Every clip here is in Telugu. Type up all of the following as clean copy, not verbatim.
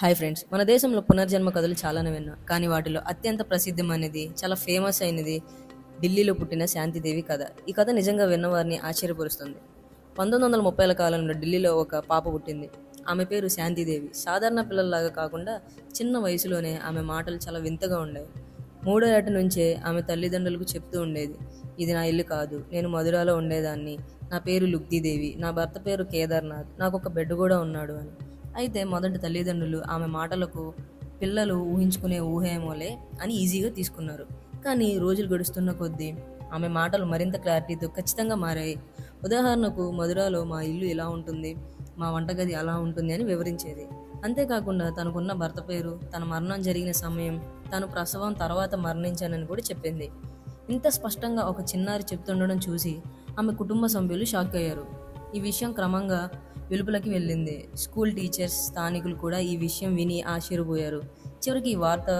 హాయ్ ఫ్రెండ్స్, మన దేశంలో పునర్జన్మ కథలు చాలానే విన్నా. కానీ వాటిలో అత్యంత ప్రసిద్ధమైనది, చాలా ఫేమస్ అయినది ఢిల్లీలో పుట్టిన శాంతిదేవి కథ. ఈ కథ నిజంగా విన్నవారిని ఆశ్చర్యపరుస్తుంది. 1930ల కాలంలో ఢిల్లీలో ఒక పాప పుట్టింది. ఆమె పేరు శాంతిదేవి. సాధారణ పిల్లల్లాగా కాకుండా చిన్న వయసులోనే ఆమె మాటలు చాలా వింతగా ఉండేవి. 3వ ఏట నుంచే ఆమె తల్లిదండ్రులకు చెప్తూ ఉండేది, ఇది నా ఇల్లు కాదు, నేను మధురాలో ఉండేదాన్ని, నా పేరు లుగ్దీదేవి, నా భర్త పేరు కేదార్నాథ్, నాకు ఒక బిడ్డ కూడా ఉన్నాడు అని. అయితే మొదటి తల్లిదండ్రులు ఆమె మాటలకు పిల్లలు ఊహించుకునే ఊహేమోలే అని ఈజీగా తీసుకున్నారు. కానీ రోజులు గడుస్తున్న కొద్దీ ఆమె మాటలు మరింత క్లారిటీతో ఖచ్చితంగా మారాయి. ఉదాహరణకు, మధురాలో మా ఇల్లు ఇలా ఉంటుంది, మా వంటగది అలా ఉంటుంది అని వివరించేది. అంతేకాకుండా తనకున్న భర్త పేరు, తన మరణం జరిగిన సమయం, తను ప్రసవం తర్వాత మరణించానని కూడా చెప్పింది. ఇంత స్పష్టంగా ఒక చిన్నారి చెప్తుండడం చూసి ఆమె కుటుంబ సభ్యులు షాక్ అయ్యారు. ఈ విషయం క్రమంగా వెలుపలకి వెళ్ళింది. స్కూల్ టీచర్స్, స్థానికులు కూడా ఈ విషయం విని ఆశ్చర్యపోయారు. చివరికి ఈ వార్త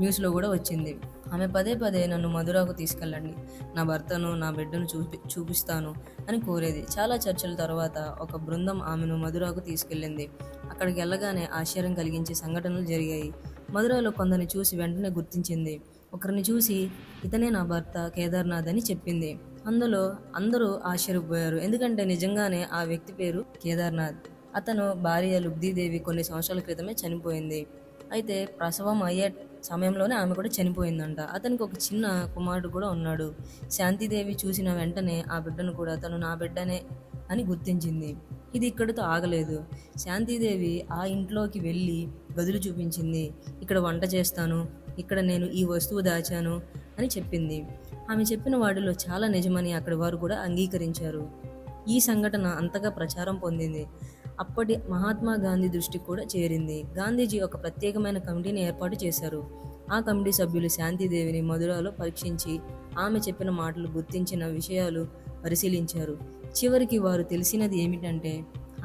న్యూస్లో కూడా వచ్చింది. ఆమె పదే పదే నన్ను మధురాకు తీసుకెళ్ళండి, నా భర్తను, నా బిడ్డను చూపిస్తాను అని కోరేది. చాలా చర్చల తర్వాత ఒక బృందం ఆమెను మధురాకు తీసుకెళ్ళింది. అక్కడికి వెళ్ళగానే ఆశ్చర్యం కలిగించే సంఘటనలు జరిగాయి. మధురాలో కొందరిని చూసి వెంటనే గుర్తించింది. ఒకరిని చూసి, ఇతనే నా భర్త కేదార్నాథ్ అని చెప్పింది. అందులో అందరూ ఆశ్చర్యపోయారు, ఎందుకంటే నిజంగానే ఆ వ్యక్తి పేరు కేదార్నాథ్. అతను భార్య లుగ్దీదేవి కొన్ని సంవత్సరాల క్రితమే చనిపోయింది. అయితే ప్రసవం అయ్యే సమయంలోనే ఆమె కూడా చనిపోయిందంట. అతనికి ఒక చిన్న కుమారుడు కూడా ఉన్నాడు. శాంతిదేవి చూసిన వెంటనే ఆ బిడ్డను కూడా తను నా బిడ్డనే అని గుర్తించింది. ఇది ఇక్కడితో ఆగలేదు. శాంతిదేవి ఆ ఇంట్లోకి వెళ్ళి గదులు చూపించింది. ఇక్కడ వంట చేస్తాను, ఇక్కడ నేను ఈ వస్తువు దాచాను అని చెప్పింది. ఆమె చెప్పిన వాటిలో చాలా నిజమని అక్కడి వారు కూడా అంగీకరించారు. ఈ సంఘటన అంతగా ప్రచారం పొందింది. అప్పటి మహాత్మా గాంధీ దృష్టికి కూడా చేరింది. గాంధీజీ ఒక ప్రత్యేకమైన కమిటీని ఏర్పాటు చేశారు. ఆ కమిటీ సభ్యులు శాంతిదేవిని మధురాలో పరీక్షించి ఆమె చెప్పిన మాటలు, గుర్తించిన విషయాలు పరిశీలించారు. చివరికి వారు తెలిసినది ఏమిటంటే,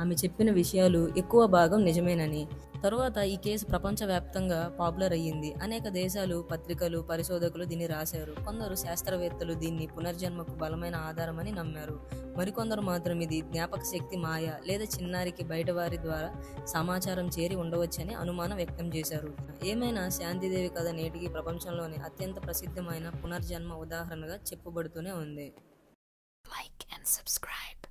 ఆమె చెప్పిన విషయాలు ఎక్కువ భాగం నిజమేనని. తరువాత ఈ కేసు ప్రపంచవ్యాప్తంగా పాపులర్ అయ్యింది. అనేక దేశాలు, పత్రికలు, పరిశోధకులు దీన్ని రాశారు. కొందరు శాస్త్రవేత్తలు దీన్ని పునర్జన్మకు బలమైన ఆధారమని నమ్మారు. మరికొందరు మాత్రం ఇది జ్ఞాపక శక్తి మాయ లేదా చిన్నారికి బయటవారి ద్వారా సమాచారం చేరి ఉండవచ్చని అనుమానం వ్యక్తం చేశారు. ఏమైనా శాంతిదేవి కథ నేటికి ప్రపంచంలోని అత్యంత ప్రసిద్ధమైన పునర్జన్మ ఉదాహరణగా చెప్పబడుతూనే ఉంది. Like and subscribe.